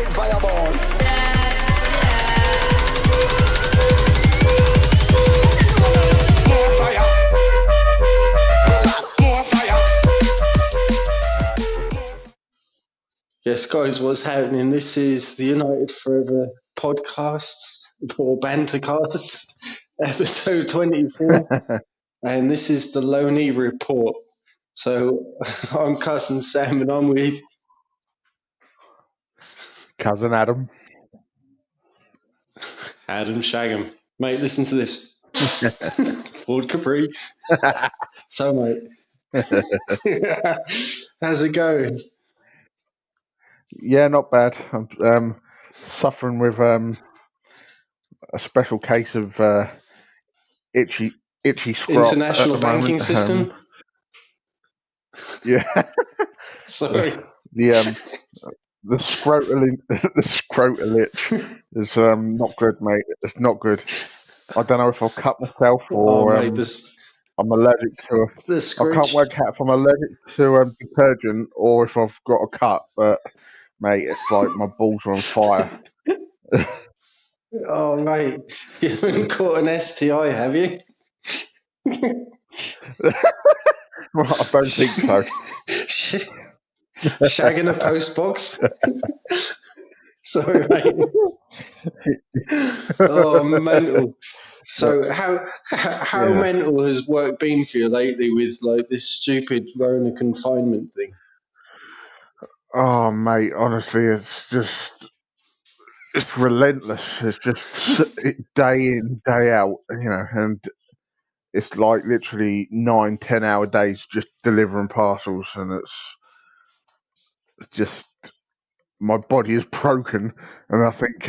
big fireball. More fire. More fire. Yes, guys, what's happening? This is the United Forever podcasts or bantercast, episode 24, and this is the loanee report. So I'm cousin Sam, and I'm with Cousin Adam. Adam Shagham. Mate, listen to this. Ford Capri. So, mate, how's it going? Yeah, not bad. I'm suffering with a special case of itchy scrot International at the banking moment. system? Yeah, Sorry. the scrotal itch is not good, mate. It's not good. I don't know if I'll cut myself or Mate, I'm allergic to. the I screech. can't work out if I'm allergic to detergent or if I've got a cut. But mate, it's like my balls are on fire. Oh, mate, you haven't caught an STI, have you? Well, I don't think so. Shagging a post box? Sorry, mate. Oh, mental. So, how Yeah. mental has work been for you lately with like this stupid Rona confinement thing? Oh, mate, honestly, it's relentless. It's just day in, day out, and it's like literally 9-10 hour days just delivering parcels, and it's just my body is broken, and I think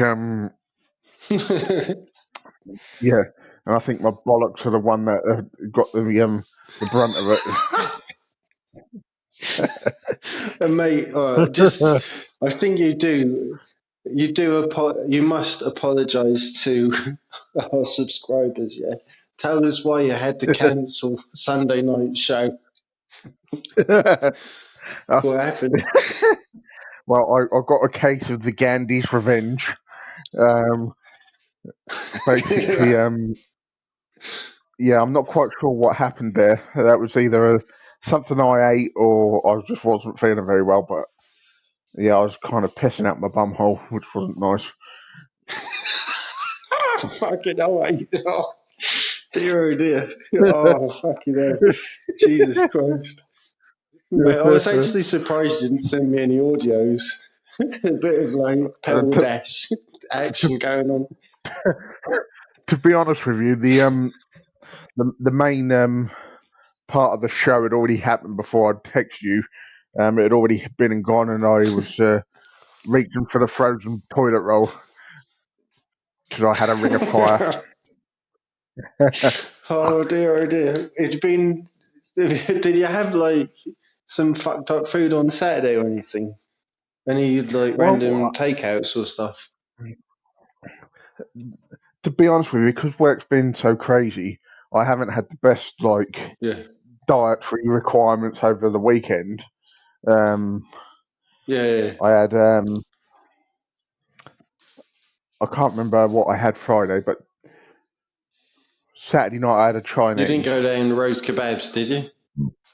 yeah, and I think my bollocks are the one that got the brunt of it. And mate, I think you must apologise to our subscribers. Yeah, tell us why you had to cancel Sunday night show. What happened? Well, I got a case of the Gandhi's revenge. Basically, yeah, I'm not quite sure what happened there. That was either something I ate or I just wasn't feeling very well. But yeah, I was kind of pissing out my bum hole, which wasn't nice. Fucking hell, mate. Oh, dear, oh dear. Oh, fucking hell. Jesus Christ. Mate, I was actually surprised you didn't send me any audios. A bit of like pedal dash action going on. To be honest with you, the main part of the show had already happened before I'd text you. It had already been and gone, and I was reaching for the frozen toilet roll because I had a ring of fire. Oh dear, oh dear. Did you have like some fucked up food on Saturday or anything? Any like random takeouts or stuff? To be honest with you, because work's been so crazy, I haven't had the best dietary requirements over the weekend. Yeah. I had I can't remember what I had Friday, but Saturday night I had a Chinese. You didn't go down roast kebabs, did you?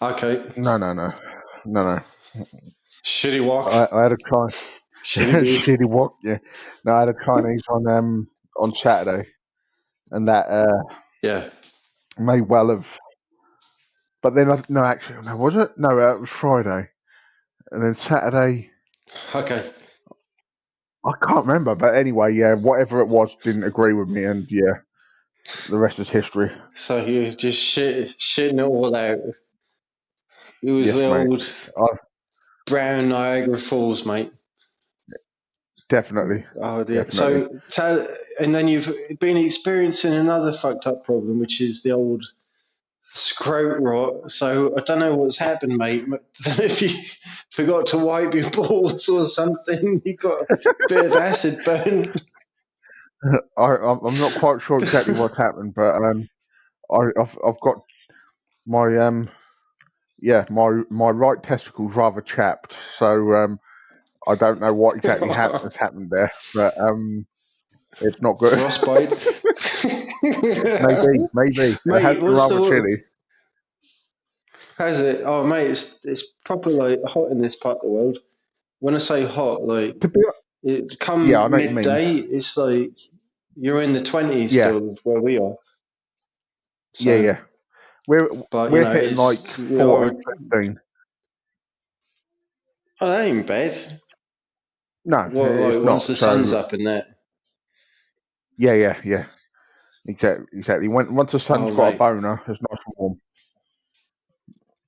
Okay. No. Shitty wok. I had a shitty wok. Yeah. No, I had a Chinese on Saturday, and that may well have. But then was it? No, it was Friday, and then Saturday. Okay. I can't remember, but anyway, yeah, whatever it was didn't agree with me, and yeah, the rest is history. So you just shitting it all out. It was the old brown Niagara Falls, mate. Definitely. Oh dear. Definitely. So and then you've been experiencing another fucked up problem, which is the old scrote rot. So I don't know what's happened, mate. I don't know if you forgot to wipe your balls or something. You got a bit of acid burn. I'm not quite sure exactly what's happened, but I've got my my right testicle's rather chapped, so I don't know what exactly has happened there, but it's not good. Frostbite. Maybe. It has Mate, been rather chilly. Has it? Oh, mate, it's proper like hot in this part of the world. When I say hot, like To be, it yeah, I know come what you mean. midday, it's like you're in the 20s Yeah. still where we are. So, Yeah. but We're hitting like we 14, are. 15. Oh, that ain't bad. No, What, it's like once not. the sun's So up and that. yeah. Exactly. Once the sun's Oh, got a mate. boner, it's nice and warm.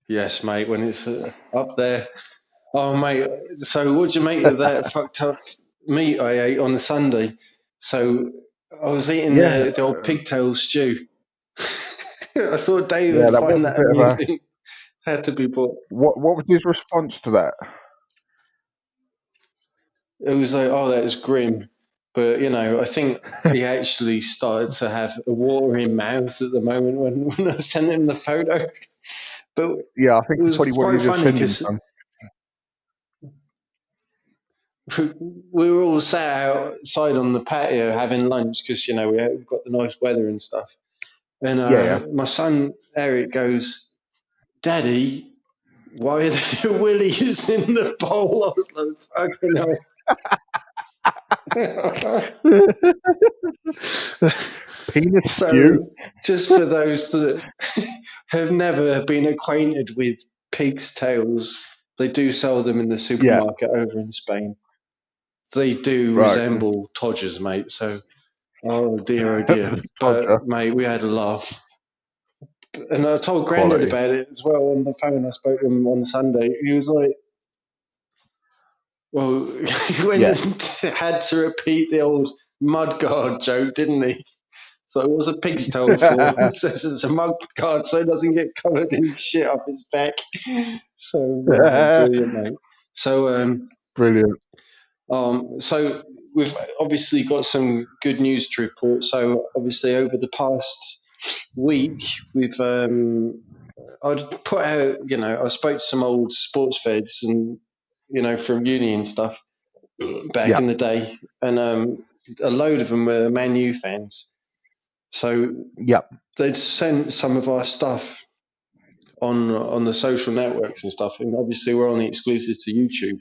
Yes, mate. When it's up there. Oh, mate. So, what'd you make of that fucked up meat I ate on the Sunday? So, I was eating Yeah, the old pigtail stew. I thought David yeah. would That was find a that bit of a. amusing. Had to be bought. What was his response to that? It was like, oh, that was grim. But, I think he actually started to have a watering mouth at the moment when I sent him the photo. But Yeah, I it think he was probably wanted quite you to funny send him because some. we were all sat outside on the patio having lunch because, we've got the nice weather and stuff. Yeah. And my son, Eric, goes, Daddy, why are there willies in the bowl? I was like, fucking hell. Penis stew. So, just for those that have never been acquainted with pig's tails, they do sell them in the Yeah. supermarket over in Spain. They do Right. resemble Todgers, mate. So, oh dear. Todger. But, mate, we had a laugh. And I told Grandad Quality. about it as well on the phone. I spoke to him on Sunday. He was like, well, he went Yeah. and had to repeat the old mudguard joke, didn't he? So what's a pig's tail for? He says it's a mudguard so it doesn't get covered in shit off his back. So, brilliant, mate. So, Brilliant. so we've obviously got some good news to report. So obviously over the past week, we've I'd put out, I spoke to some old sports feds and, from uni and stuff back Yeah. in the day, and a load of them were Man U fans. So Yeah. they'd sent some of our stuff on the social networks and stuff, and obviously we're only exclusive to YouTube.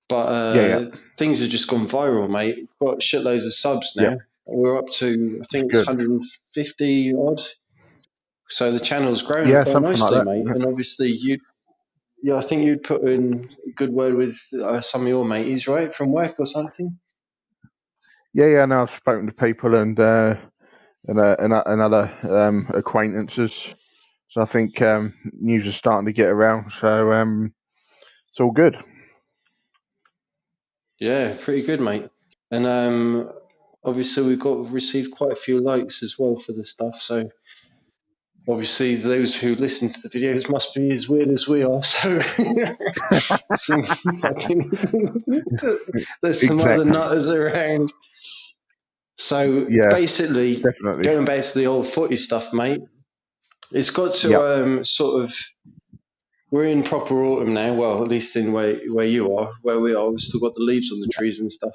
But Yeah. things have just gone viral, mate. We've got shitloads of subs Yeah. now. We're up to, I It's think it's good. 150 odd. So the channel's grown Yeah, quite something like nicely, that. mate. And obviously I think you'd put in a good word with some of your mateys, right, from work or something. Yeah. Now I've spoken to people and other acquaintances. So I think news is starting to get around. So it's all good. Yeah, pretty good, mate. And obviously we've received quite a few likes as well for the stuff. So obviously those who listen to the videos must be as weird as we are. So some there's some other Exactly. nutters around. So Yeah, basically, definitely. going back to the old footy stuff, mate, it's got to Yep. sort of. We're in proper autumn now. Well, at least in where you are, where we are, we've still got the leaves on the trees and stuff.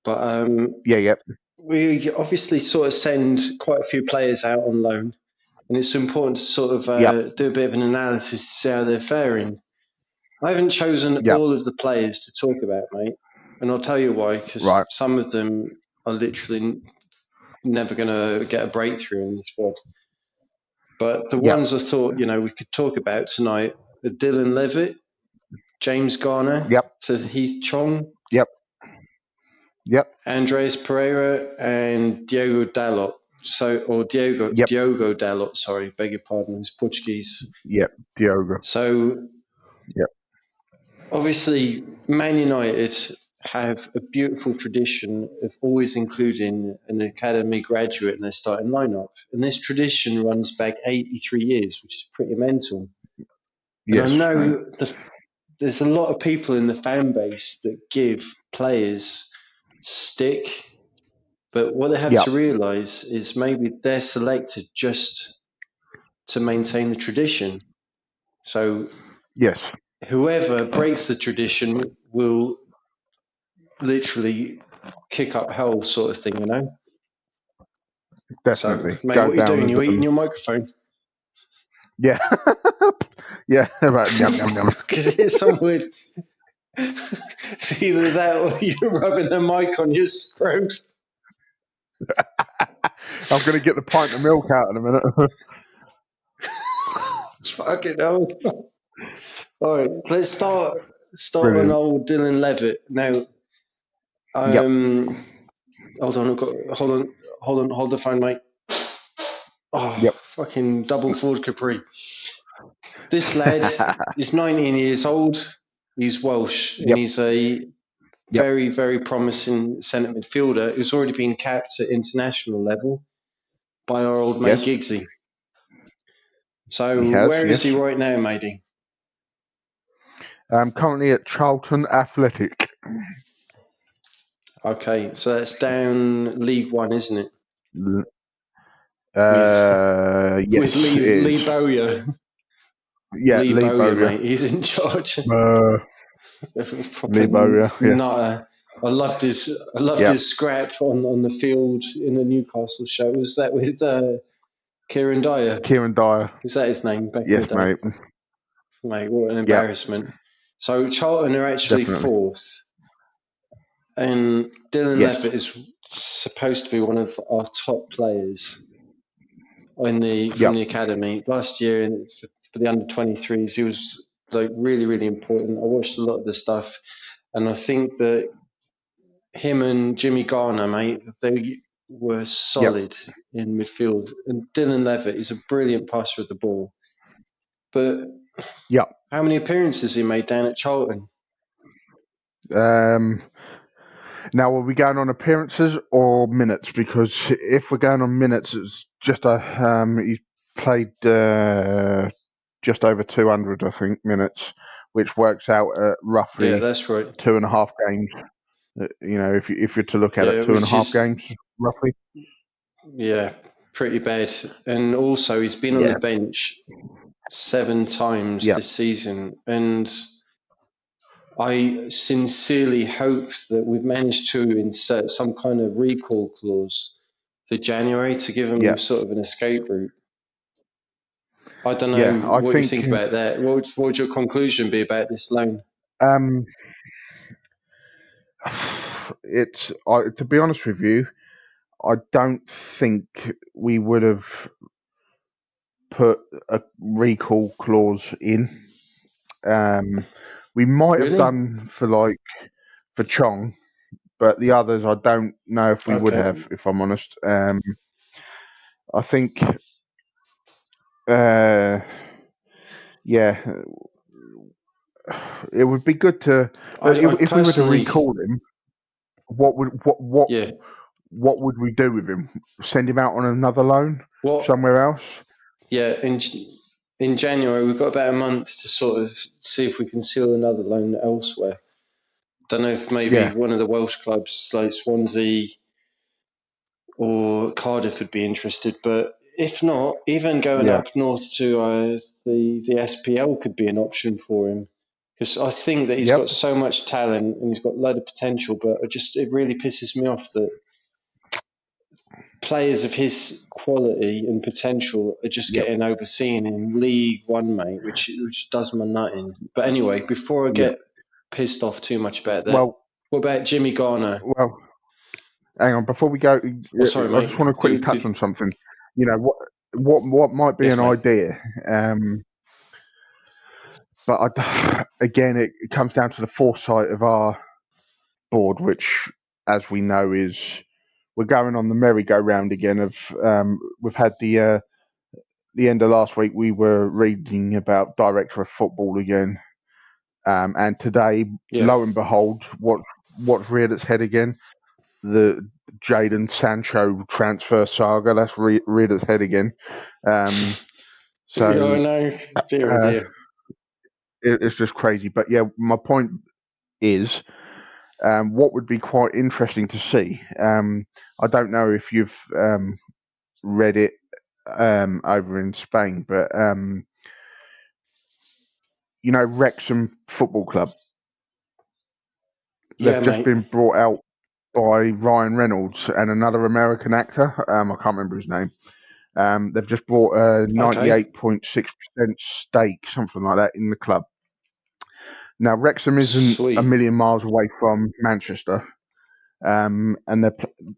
But Yep. we obviously sort of send quite a few players out on loan, and it's important to sort of Yep. do a bit of an analysis to see how they're faring. I haven't chosen Yep. all of the players to talk about, mate, and I'll tell you why. Because Right. some of them are literally never going to get a breakthrough in the squad. But the Yep. ones I thought we could talk about tonight are Dylan Levitt, James Garner, Yep. to Heath Chong, Yep. Yep. Andres Pereira, and Diogo Dalot. Diogo Yep. Dalot. Sorry, beg your pardon. He's Portuguese. Yep. Diogo. So Yep. obviously, Man United have a beautiful tradition of always including an academy graduate in their starting lineup, and this tradition runs back 83 years, which is pretty mental. And I Yes, mate. know there's a lot of people in the fan base that give players stick, but what they have Yep. to realise is maybe they're selected just to maintain the tradition. So Yes. whoever breaks the tradition will literally kick up hell sort of thing, you know. Definitely. So, mate, Go what are you down doing? as You eating your microphone? yeah. Yeah, about yum yum yum. Because it's some weird. It's either that or you're rubbing the mic on your scrot. I'm gonna get the pint of milk out in a minute. Fucking hell. All right, let's start on Brilliant. old Dylan Levitt. Now, Yep. hold on, hold the phone, mate. Oh, Yep. fucking double forward Capri. This lad is 19 years old. He's Welsh, and Yep. he's a Yep. very, very promising centre midfielder who's already been capped at international level by our old mate Yes. Giggsy. So, He has, where is he yes. right now, matey? Currently at Charlton Athletic. Okay, so that's down League One, isn't it? Yes, With it Lee is. Bowyer. Yeah, Lee Lee Bowyer, Bowyer. mate. He's in charge. Lee Bowyer, yeah. Nutter. I loved his scrap on the field in the Newcastle show. Was that with Kieran Dyer? Kieran Dyer. Is that his name back in Yes, the day? mate. Mate, what an Yeah, embarrassment. So Charlton are actually definitely. fourth. And Dylan Yes. Levitt is supposed to be one of our top players from the academy. Last year for the under 23s, he was like really, really important. I watched a lot of the stuff, and I think that him and Jimmy Garner, mate, they were solid in midfield. And Dylan Levitt is a brilliant passer of the ball. But how many appearances he made down at Charlton? Now, are we going on appearances or minutes? Because if we're going on minutes, it's just he's played just over 200, I think, minutes, which works out at roughly Yeah, that's right. 2.5 games. You know, if you're to look at it, 2.5 games, roughly. Yeah, pretty bad. And also, he's been on the bench 7 times this season. And I sincerely hope that we've managed to insert some kind of recall clause for January to give him sort of an escape route. I don't know what you think about that. What would your conclusion be about this loan? It's to be honest with you, I don't think we would have put a recall clause in. We might have done for Chong, but the others I don't know if we would have, if I'm honest. I think, it would be good to if we were to recall him. What would we do with him? Send him out on another loan somewhere else? Yeah, in January we've got about a month to sort of see if we can seal another loan elsewhere. Don't know if maybe one of the Welsh clubs like Swansea or Cardiff would be interested, but if not, even going up north to the SPL could be an option for him, because I think that he's got so much talent and he's got a load of potential, but it really pisses me off that players of his quality and potential are just getting overseen in League One, mate, which does my nut in. But anyway, before I get pissed off too much about that, what about Jimmy Garner? Well, hang on, before we go, sorry, I just want to quickly touch on something. You know, what might be an idea, but again, it comes down to the foresight of our board, which, as we know, is we're going on the merry-go-round again. We've had the end of last week, we were reading about director of football again, and today, lo and behold, what's reared its head again? The Jadon Sancho transfer saga. That's reared its head again. So no, dear. It's just crazy. But yeah, my point is, what would be quite interesting to see. I don't know if you've read it over in Spain, but you know, Wrexham Football Club. Yeah, just mate. been brought out by Ryan Reynolds and another American actor. I can't remember his name. They've just bought a Okay. 98.6% stake, something like that, in the club. Now, Wrexham isn't a Sweet. million miles away from Manchester, and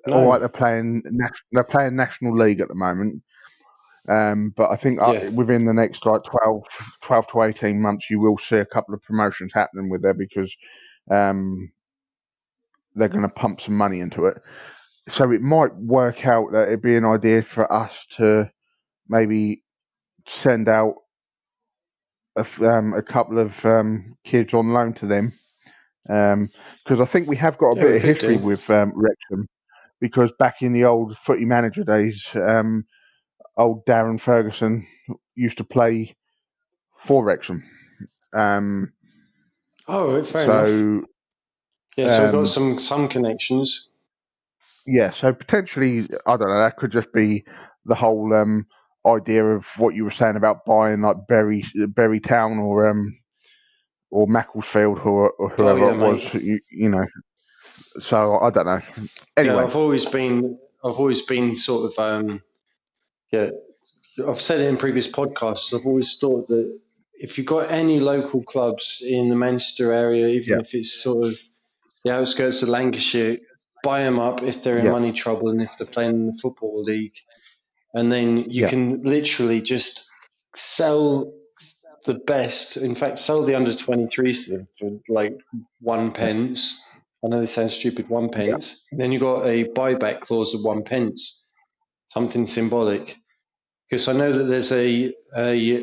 No. they're playing National League at the moment. But I think Yeah. within the next like 12 to 18 months, you will see a couple of promotions happening with there because um, they're going to pump some money into it. So it might work out that it'd be an idea for us to maybe send out a couple of kids on loan to them, because I think we have got a Yeah, we bit of could history do. with Wrexham, because back in the old footy manager days, old Darren Ferguson used to play for Wrexham. Oh, fair enough. So Yeah, so we've got um, some connections. yeah, so potentially, I don't know, that could just be the whole idea of what you were saying about buying like Berry Town or Macclesfield or Oh whoever yeah, it was, mate. you know. So I don't know. Yeah, Anyway, I've always been sort of yeah. I've said it in previous podcasts. I've always thought that if you've got any local clubs in the Manchester area, even yeah, if it's sort of the outskirts of Lancashire, buy them up if they're in yeah, money trouble and if they're playing in the Football League. And then you yeah, can literally just sell the best. In fact, sell the under 23s to them for like one yeah, pence. I know this sounds stupid, one yeah, pence. Then you got a buyback clause of one pence, something symbolic. Because I know that there's a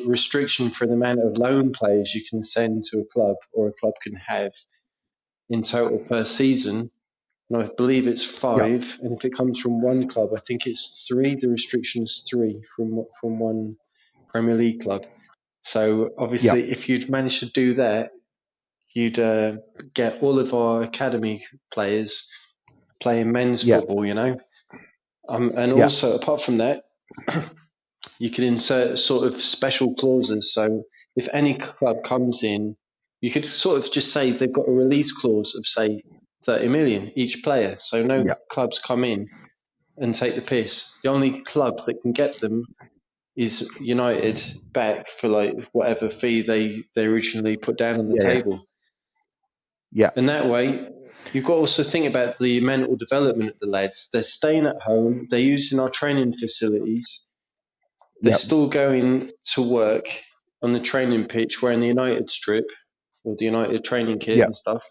restriction for the amount of loan players you can send to a club or a club can have in total per season. And I believe it's yeah, 5. And if it comes from one club, I think it's 3. The restriction is 3 from one Premier League club. So yeah, obviously, if you'd managed to do that, you'd get all of our academy players playing men's yeah, football, you know. And yeah, also, apart from that, you can insert sort of special clauses. So if any club comes in, you could sort of just say they've got a release clause of, say, 30 million each player. So no yeah, clubs come in and take the piss. The only club that can get them is United back for like whatever fee they originally put down on the yeah, table. yeah, And that way, you've got to also think about the mental development of the lads. They're staying at home, they're using our training facilities, they're yeah, still going to work on the training pitch wearing the United strip or the United training kit yeah, and stuff.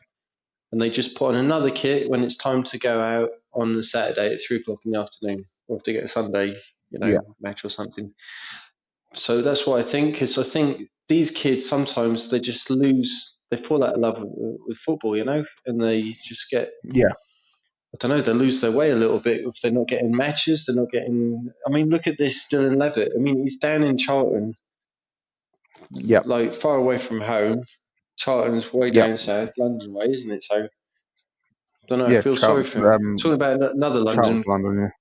And they just put on another kit when it's time to go out on the Saturday at 3 o'clock in the afternoon, or if they get a Sunday, yeah, match or something. So that's what I think. Because I think these kids sometimes they just they fall out of love with football, and they just get, yeah, I don't know, they lose their way a little bit if they're not getting matches. They're not getting. I mean, look at this Dylan Levitt. I mean, he's down in Charlton, yeah, like far away from home. Charlton's way yeah, down south, London way, isn't it? So I don't know. I yeah. feel sorry Charlton, for him. Talking about another Charlton's London, London,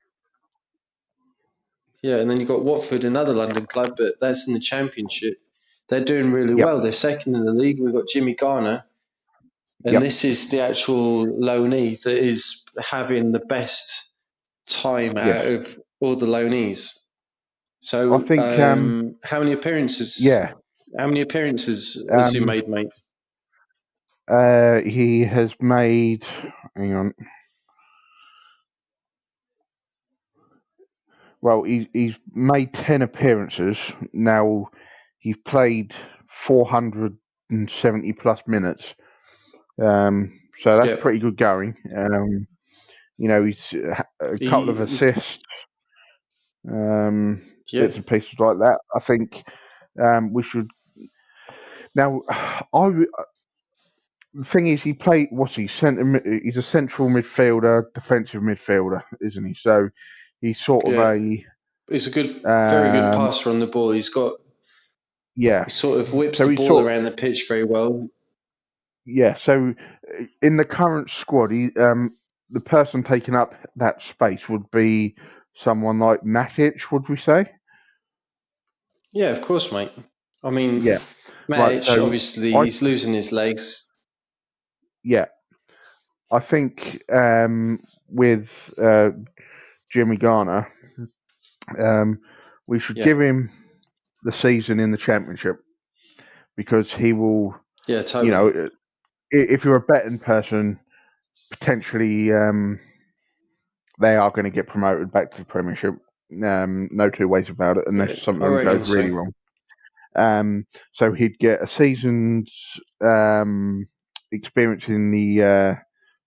yeah, and then you've got Watford, another London club, but that's in the Championship. They're doing really yeah, well. They're second in the league. We've got Jimmy Garner, yeah, and this is the actual loanee that is having the best time yes. out of all the loanees. I So, think, how many appearances? yeah, How many appearances has he um, made, mate? he has made. Hang on. Well, he's made 10 appearances. Now, he's played 470 plus minutes. So that's Yeah, pretty good going. He's a couple of he, assists, yeah, bits and pieces like that. I think we should. Now, the thing is, he played. What's he? He's a central midfielder, defensive midfielder, isn't he? So he's sort of yeah. a He's a good, very good um, passer on the ball. yeah. He sort of whips So the he's ball sort around the pitch very well. Yeah, so in the current squad, the person taking up that space would be someone like Matic, would we say? Yeah, of course, mate. I mean, Yeah, right. Matic, So obviously, I he's losing his legs. yeah, I think with Jimmy Garner, we should Yeah. give him the season in the championship because he will. Yeah, You totally. know, if you're a betting person, potentially they are going to get promoted back to the Premiership. No two ways about it, unless Yeah, I something reckon goes really so. wrong. So he'd get a season's experience in the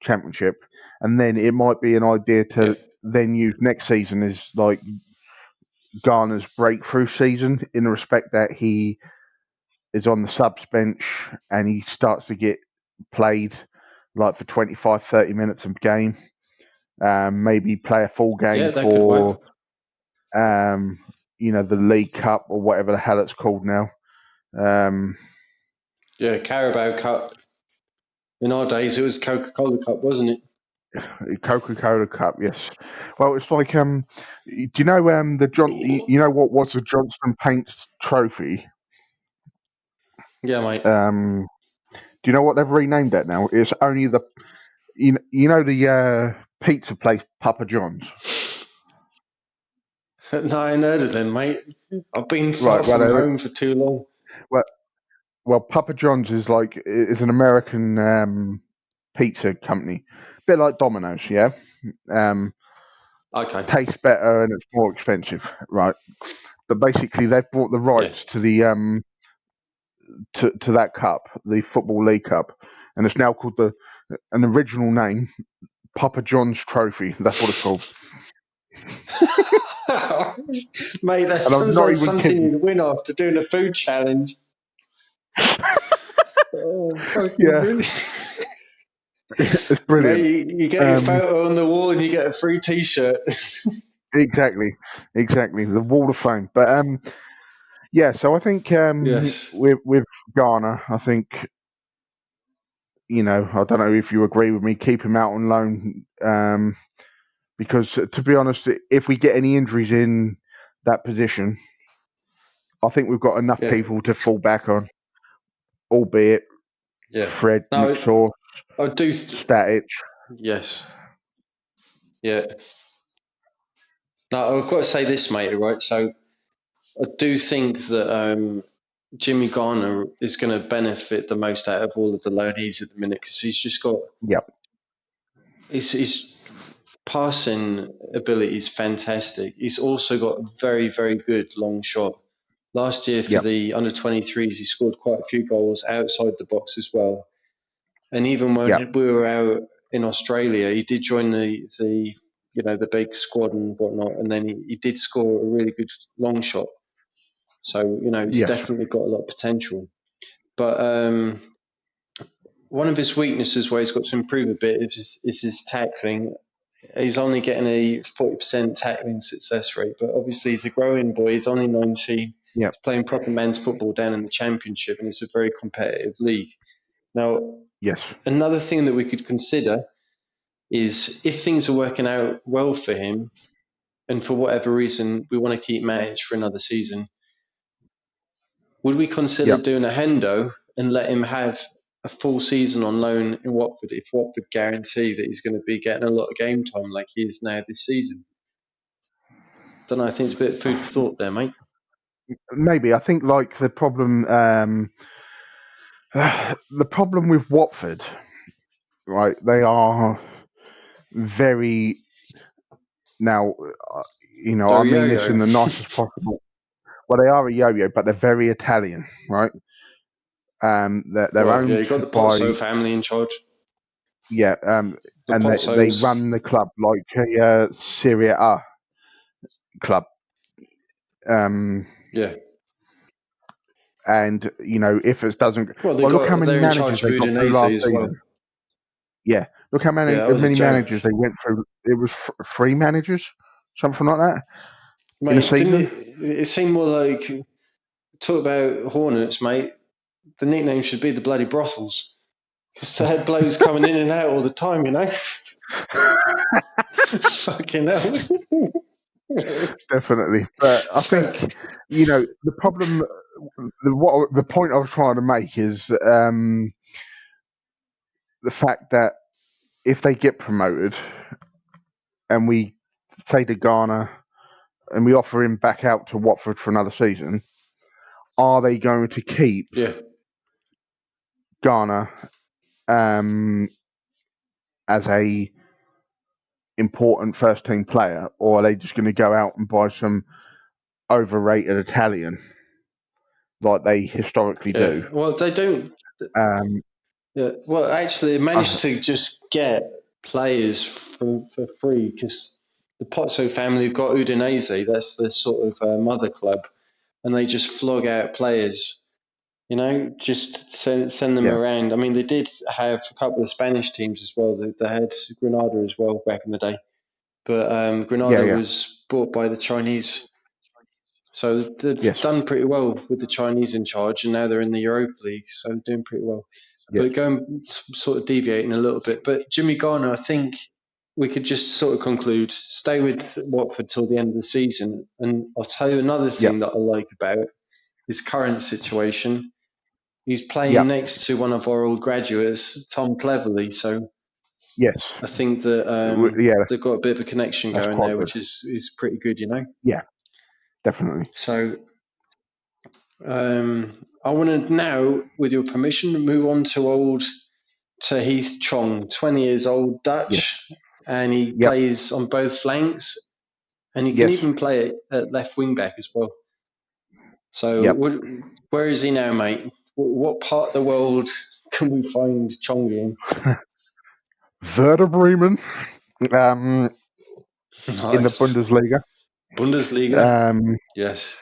Championship, and then it might be an idea Yeah. to then use next season as like Garner's breakthrough season in the respect that he is on the subs bench and he starts to get played like for 25, 30 minutes a game. Maybe play a full Yeah, game that could for, work. the League Cup or whatever the hell it's called now. Yeah, Carabao Cup. In our days, it was Coca-Cola Cup, wasn't it? Coca-Cola Cup, yes. Well, it's like, do you know the you know what was the Johnston Paints Trophy? Yeah, mate. Do you know what they've renamed that now? It's only the you know the pizza place Papa John's. No, I ain't heard of them, mate. I've been far Right. Well, from home for too long. well, Papa John's is an American pizza company, a bit like Domino's, yeah. Okay. Tastes better and it's more expensive, right? But basically, they've bought the Yeah. rights to the to that cup, the Football League Cup, and it's now called an original name, Papa John's Trophy. That's what it's called. Mate, that And I'm sounds not like even something kidding. you'd win after doing a food challenge. Oh, fucking Yeah, brilliant. it's brilliant. Mate, you get your Um, photo on the wall and you get a free t-shirt. exactly, the Wall of Fame. But yeah. So I think Yes. with Garner, I think I don't know if you agree with me. Keep him out on loan because to be honest, if we get any injuries in that position, I think we've got enough Yeah. people to fall back on, albeit Yeah. Fred, No, McSaw, I do. Static. Yes. Yeah. No, I've got to say this, mate, right? So I do think that Jimmy Garner is going to benefit the most out of all of the loanees at the minute because he's just got Yep. his passing ability is fantastic. He's also got a very, very good long shot. Last year for Yep. the under 23s, he scored quite a few goals outside the box as well. And even when Yep. we were out in Australia, he did join the big squad and whatnot, and then he did score a really good long shot. So he's Yes. definitely got a lot of potential. But one of his weaknesses where he's got to improve a bit is his tackling. He's only getting a 40% tackling success rate, but obviously he's a growing boy. He's only 19. Yep. He's playing proper men's football down in the Championship, and it's a very competitive league. Now, Yes. another thing that we could consider is if things are working out well for him, and for whatever reason we want to keep Matic for another season, would we consider Yep. doing a Hendo and let him have a full season on loan in Watford if Watford guarantee that he's going to be getting a lot of game time like he is now this season? Don't know. I think it's a bit of food for thought there, mate. Maybe I think like the problem with Watford, right? They are very now. They're I a mean this in yo-yo. the nicest possible. Well, they are a yo-yo, but they're very Italian, right? They're Right, yeah, owned you got the by Pozzo family in charge. yeah, The and they Pozzos. run the club like a Serie A club. Yeah. And if it doesn't, Well, well, look how many they're in charge managers of they got through last Udinese as season. well. Yeah, look how Yeah, that was a many joke. managers they went through. It was three managers, something like that, in a Mate, didn't season. it seemed more like, talk about Hornets, mate. The nickname should be the bloody brothels. Because they had blokes coming in and out all the time, Fucking hell. Definitely, but I So, think the problem, the point I was trying to make is the fact that if they get promoted and we say to Garner and we offer him back out to Watford for another season, are they going to keep Garner as a important first team player, or are they just going to go out and buy some overrated Italian like they historically do? Well, they don't. Well, actually, they managed to just get players for free because the Pozzo family have got Udinese. That's the sort of mother club, and they just flog out players. Just send them around. I mean, they did have a couple of Spanish teams as well. They had Granada as well back in the day, but Granada was bought by the Chinese. So they've done pretty well with the Chinese in charge, and now they're in the Europa League, so they're doing pretty well. But going sort of deviating a little bit, but Jimmy Garner, I think we could just sort of conclude, stay with Watford till the end of the season. And I'll tell you another thing that I like about his current situation. He's playing next to one of our old graduates, Tom Cleverley. So I think that they've got a bit of a connection going there, which is pretty good, Yeah, definitely. So I want to now, with your permission, move on to Heath Chong, 20 years old, Dutch, and he plays on both flanks, and he can even play at left wing back as well. So where is he now, mate? What part of the world can we find Chong in? Werder Bremen, Nice. in the Bundesliga. Yes.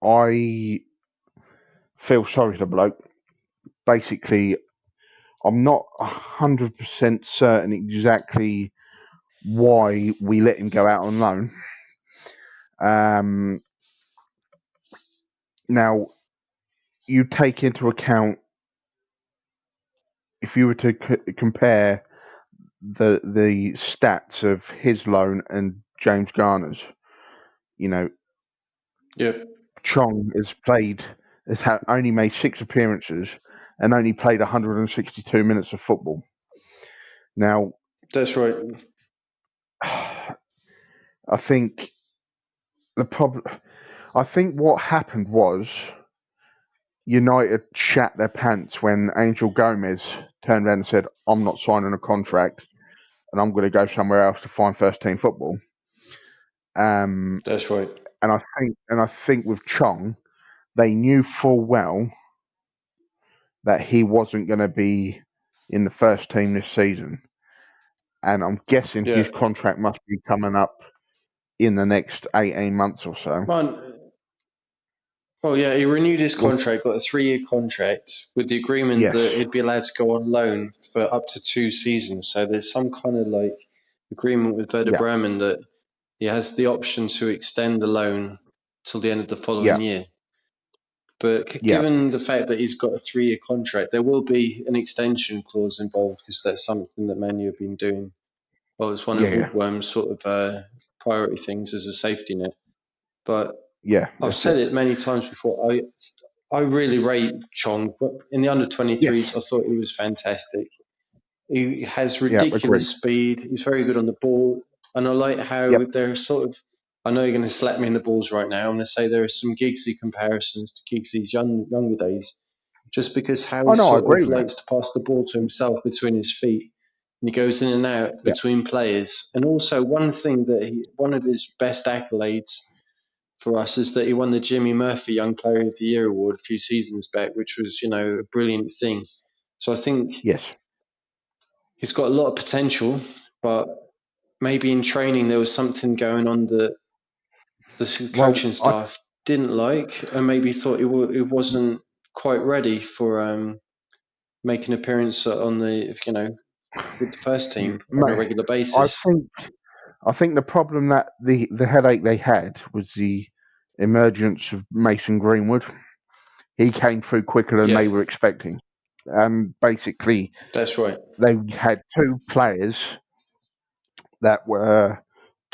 I feel sorry for the bloke. Basically, I'm not 100% certain exactly why we let him go out on loan. Now, you take into account, if you were to compare the stats of his loan and James Garner's, Chong has only made 6 appearances and only played 162 minutes of football. Now, that's right. I think what happened was United shat their pants when Angel Gomez turned around and said, "I'm not signing a contract, and I'm going to go somewhere else to find first team football." That's right. And I think with Chong, they knew full well that he wasn't going to be in the first team this season, and I'm guessing his contract must be coming up in the next 18 months or so. Well, yeah, he renewed his contract, got a 3-year contract with the agreement that he'd be allowed to go on loan for up to 2 seasons. So there's some kind of agreement with Werder Bremen that he has the option to extend the loan till the end of the following year. But given the fact that he's got a 3-year contract, there will be an extension clause involved because that's something that Man U have been doing. Well, it's one of Woodworm's sort of priority things as a safety net. But I've said it many times before. I really rate Chong. In the under-23s, I thought he was fantastic. He has ridiculous speed. He's very good on the ball. And I like how they're sort of... I know you're going to slap me in the balls right now. I'm going to say there are some Giggsy comparisons to Giggsy's younger days. Just because how he sort of likes to pass the ball to himself between his feet. And he goes in and out between players. And also one thing that one of his best accolades for us is that he won the Jimmy Murphy Young Player of the Year award a few seasons back, which was, a brilliant thing. So I think he's got a lot of potential, but maybe in training there was something going on that the coaching staff didn't like, and maybe thought he wasn't quite ready for making an appearance on with the first team on a regular basis. I think the problem that the headache they had was the emergence of Mason Greenwood. He came through quicker than they were expecting. Basically, that's right. They had 2 players that were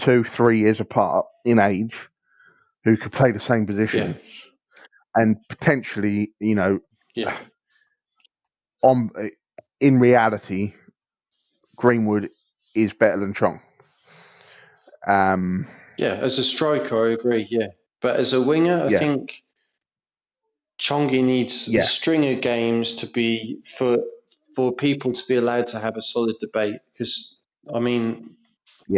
2-3 years apart in age who could play the same position, and potentially, in reality, Greenwood is better than Chong. Yeah, as a striker, I agree. Yeah, but as a winger, I think Chongi needs a string of games to be for people to be allowed to have a solid debate. Because I mean,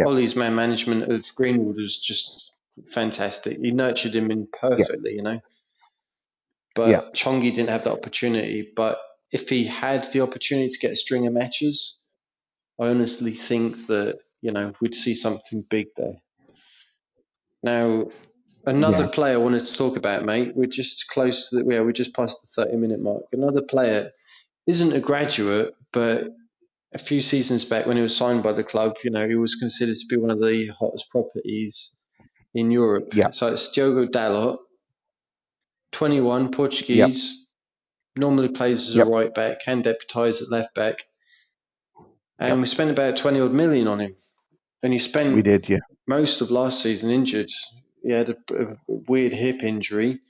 Ollie's man management of Greenwood was just fantastic. He nurtured him in perfectly, you know. But Chongi didn't have the opportunity. But if he had the opportunity to get a string of matches, I honestly think that, you know, we'd see something big there. Now, another player I wanted to talk about, mate. We're just close to we just passed the 30-minute mark. Another player isn't a graduate, but a few seasons back when he was signed by the club, you know, he was considered to be one of the hottest properties in Europe. So it's Diogo Dalot, 21, Portuguese, normally plays as a right back, can deputise at left back. And we spent about 20 odd million on him. And he spent most of last season injured. He had a weird hip injury.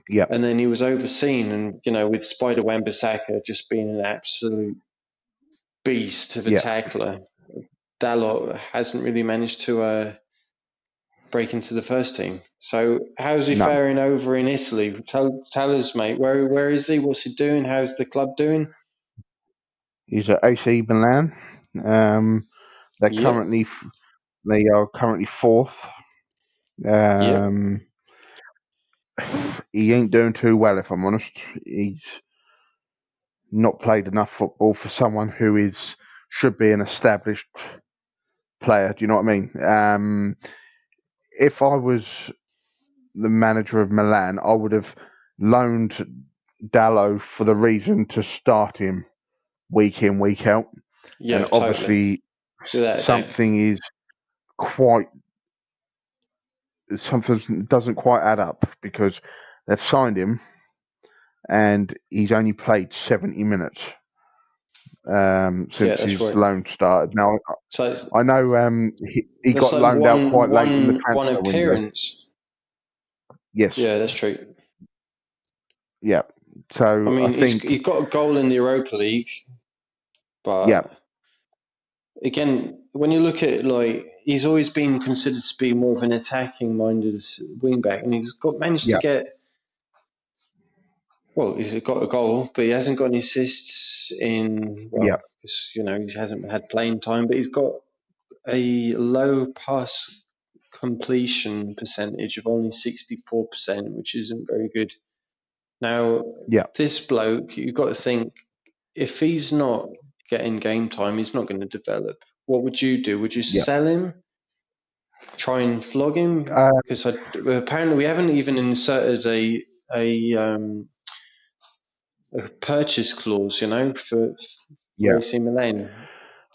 And then he was overseen. And, you know, with Spider Wan-Bissaka just being an absolute beast of a tackler, Dalot hasn't really managed to break into the first team. So how's he faring over in Italy? Tell us, mate. Where is he? What's he doing? How's the club doing? He's at AC Milan. They are currently fourth. He ain't doing too well, if I'm honest. He's not played enough football for someone who should be an established player. Do you know what I mean? If I was the manager of Milan, I would have loaned Dalot for the reason to start him week in, week out. Yeah, and obviously something doesn't quite add up, because they've signed him and he's only played 70 minutes since his loan started. Now, I know he got loaned out quite late in the transfer window. Yes. Yeah, that's true. Yeah. So I mean, think he got a goal in the Europa League, but again, when you look at it, like, he's always been considered to be more of an attacking-minded wing-back, and he's managed to get. Well, he's got a goal, but he hasn't got any assists because, you know, he hasn't had playing time. But he's got a low pass completion percentage of only 64%, which isn't very good. Now, this bloke, you've got to think, if he's not getting game time, he's not going to develop. What would you do? Would you sell him? Try and flog him? Because apparently we haven't even inserted a purchase clause, you know, for AC Milan.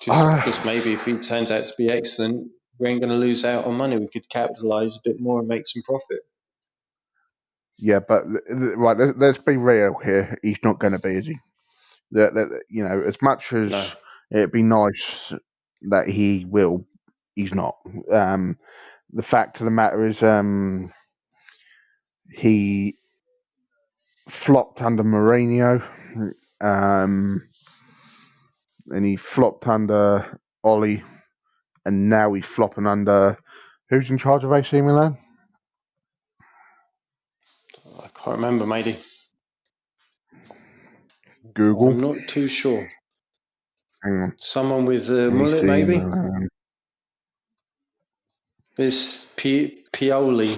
Just because maybe if he turns out to be excellent, we ain't going to lose out on money. We could capitalise a bit more and make some profit. Yeah, but right, let's be real here. He's not going to be, is he? You know, as much as it'd be nice that he will, he's not. The fact of the matter is, he flopped under Mourinho, and he flopped under Ollie, and now he's flopping under who's in charge of AC Milan? I can't remember, matey. Google. I'm not too sure. Hang on. Someone with a mullet, maybe? It's Pioli.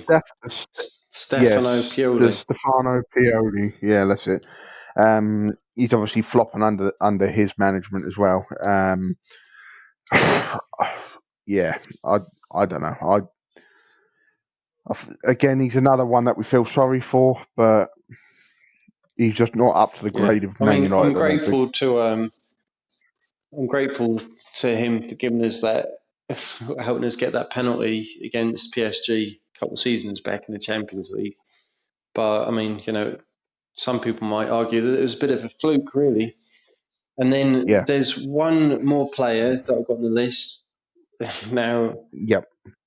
Stefano Pioli. Stefano Pioli. Yeah, that's it. He's obviously flopping under his management as well. Yeah, I don't know. Again, he's another one that we feel sorry for, but he's just not up to the grade of Man United. I'm grateful to him for giving us that, helping us get that penalty against PSG a couple of seasons back in the Champions League. But I mean, you know, some people might argue that it was a bit of a fluke, really. And then there's one more player that I've got on the list now.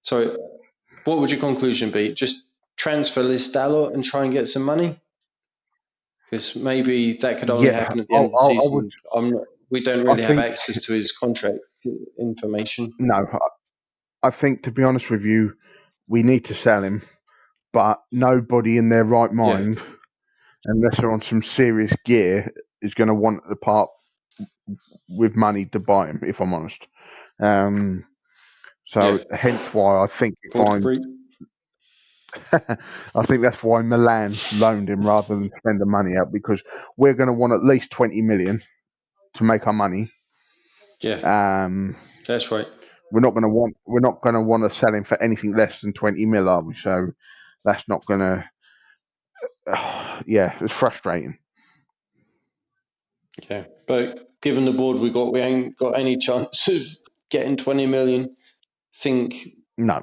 Sorry, what would your conclusion be? Just transfer list Dalot and try and get some money? Because maybe that could only happen at the end of the I would. season. We don't I really have think access to his contract information. no. I think, to be honest with you, we need to sell him, but nobody in their right Yeah, mind, unless they're on some serious gear, is going to want to part with money to buy him. If I'm honest, yeah. so hence why I think if Ford I'm, Capri. I think that's why Milan loaned him rather than spend the money out, because we're going to want at least 20 million to make our money. Yeah, Um, that's right. we're not going to want to sell him for anything less than 20 mil, are we? So that's not going to. Yeah, it's frustrating. Yeah, but given the board we ain't got any chance of getting 20 million. Think, No,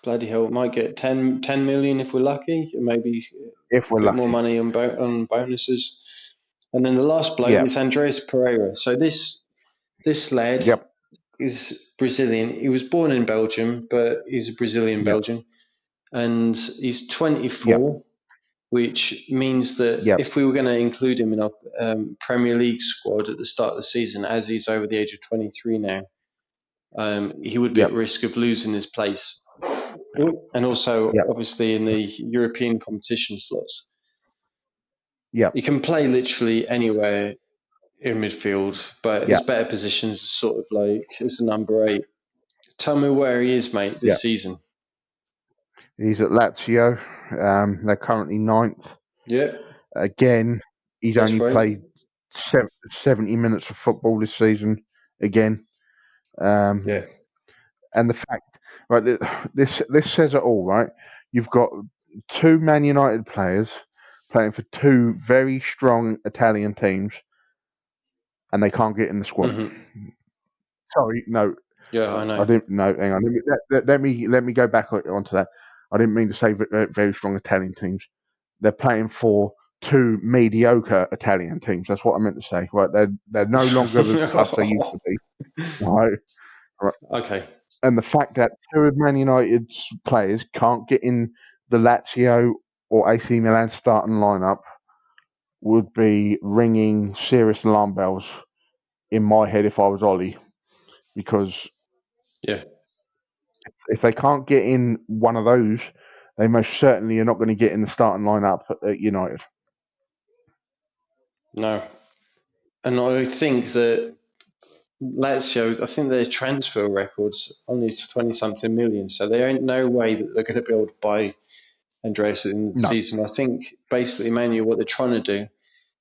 bloody hell, it might get 10 million if we're lucky, and maybe if a we're bit more lucky. money on bonuses. And then the last bloke Yeah, is Andreas Pereira. So this lad yep, is Brazilian. He was born in Belgium, but he's a Brazilian yep, Belgian, and he's yep, 24, which means that yep, if we were going to include him in our Premier League squad at the start of the season, as he's over the age of 23 now, he would be at yep, risk of losing his place. And also, yep, obviously, in the European competition slots. yep, He can play literally anywhere in midfield, but his yep, better position is sort of like as a number 8. Tell me where he is, mate, this yep. season. He's at Lazio. They're currently ninth. Yeah, Again, he's that's only right. played 70 minutes of football this season. Again, Yeah. and the fact, right, this says it all, right? You've got two Man United players playing for two very strong Italian teams, and they can't get in the squad. Mm-hmm. Sorry, no, Yeah, I I know. didn't. No, hang on. Let me go back onto that. I didn't mean to say very strong Italian teams. They're playing for two mediocre Italian teams. That's what I meant to say. Right? They're no longer the clubs they used to be. Right? Right. Okay. And the fact that two of Man United's players can't get in the Lazio or AC Milan starting lineup would be ringing serious alarm bells in my head if I was Ollie, because Yeah. if they can't get in one of those, they most certainly are not going to get in the starting lineup at United. No. And I think that Lazio, I think their transfer records only 20 something million. So there ain't no way that they're going to be able to buy Andreas in the No. season. I think basically, Manu, what they're trying to do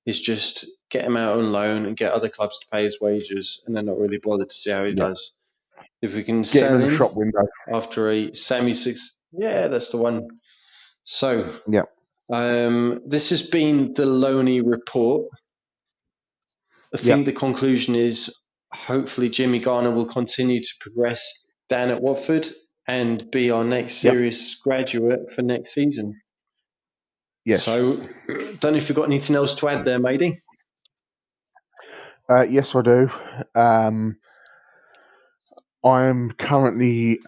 is just get him out on loan and get other clubs to pay his wages, and they're not really bothered to see how he Yeah. does. If we can Get him sell in the him shop window. after a semi-6, yeah, that's the one. So Yeah. this has been the loanee report. I Yeah. think the conclusion is hopefully Jimmy Garner will continue to progress down at Watford and be our next Yep. serious graduate for next season. Yes. So, don't know if you've got anything else to add there, matey. Yes, I do. I'm currently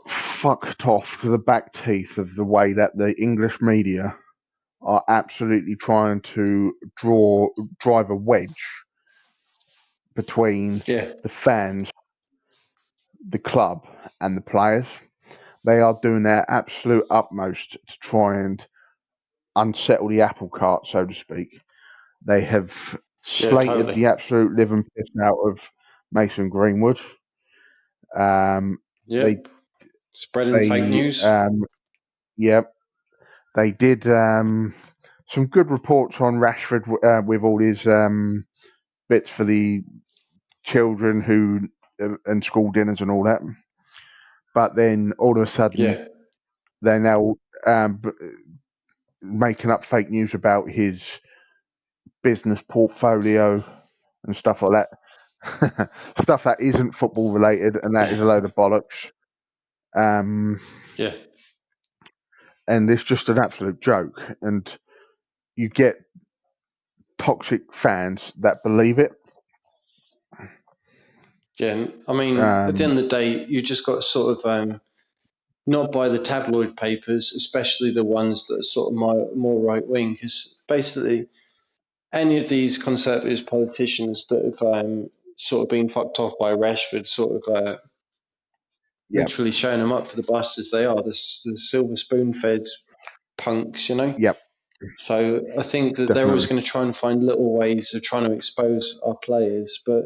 fucked off to the back teeth of the way that the English media are absolutely trying to drive a wedge between Yeah, the fans, the club, and the players. They are doing their absolute utmost to try and unsettle the apple cart, so to speak. They have yeah, slated totally. the absolute living piss out of Mason Greenwood. They Yep, spreading fake they news. yeah, they did some good reports on Rashford with all his bits for the children who and school dinners and all that. But then all of a sudden Yeah, they're now making up fake news about his business portfolio and stuff like that. Stuff that isn't football related, and that is a load of bollocks. yeah, And it's just an absolute joke. And you get toxic fans that believe it. yeah. I mean, at the Um, end of the day, you just got to sort of not buy the tabloid papers, especially the ones that are sort of more right wing, because basically any of these Conservative politicians that have sort of been fucked off by Rashford, sort of literally showing them up for the bastards they are, the silver spoon-fed punks, you know? Yep. So I think that they're always going to try and find little ways of trying to expose our players. But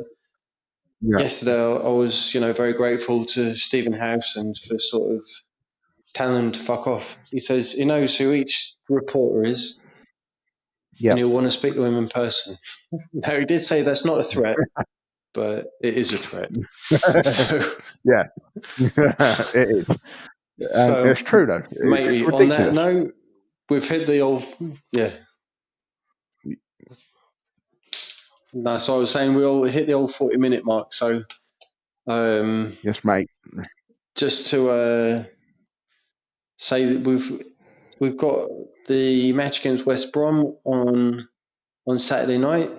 yesterday I was, very grateful to Stephen Howson for sort of telling them to fuck off. He says he knows who each reporter is, and he'll want to speak to him in person. Now, he did say that's not a threat, but it is a threat. So, yeah, it is. It's true, though. Matey, it's ridiculous. on that note, we've hit the old... Yeah. No, so I was saying we all hit the old 40-minute mark, so... yes, mate. Just to say that we've got the match against West Brom on Saturday night.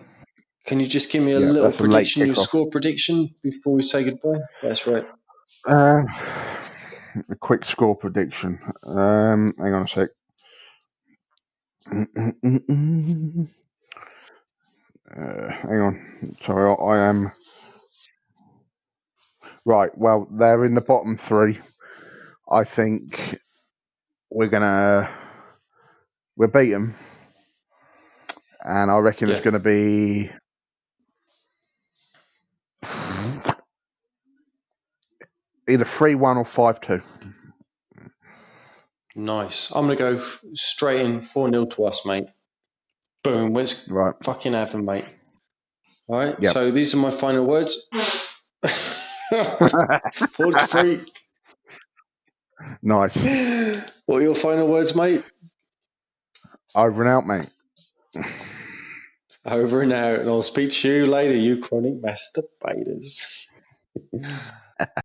Can you just give me a little prediction, your score prediction, before we say goodbye? That's right. A quick score prediction. Hang on a sec. Hang on. Sorry, I am... Right, well, they're in the bottom three. I think we'll beat them. And I reckon it's going to be... either 3-1 or 5-2. Nice. I'm going to go straight in 4-0 to us, mate. Boom. Let's fucking have them, mate. All right. Yep. So these are my final words. Forward free. Nice. What are your final words, mate? Over and out, mate. Over and out. And I'll speak to you later, you chronic masturbators.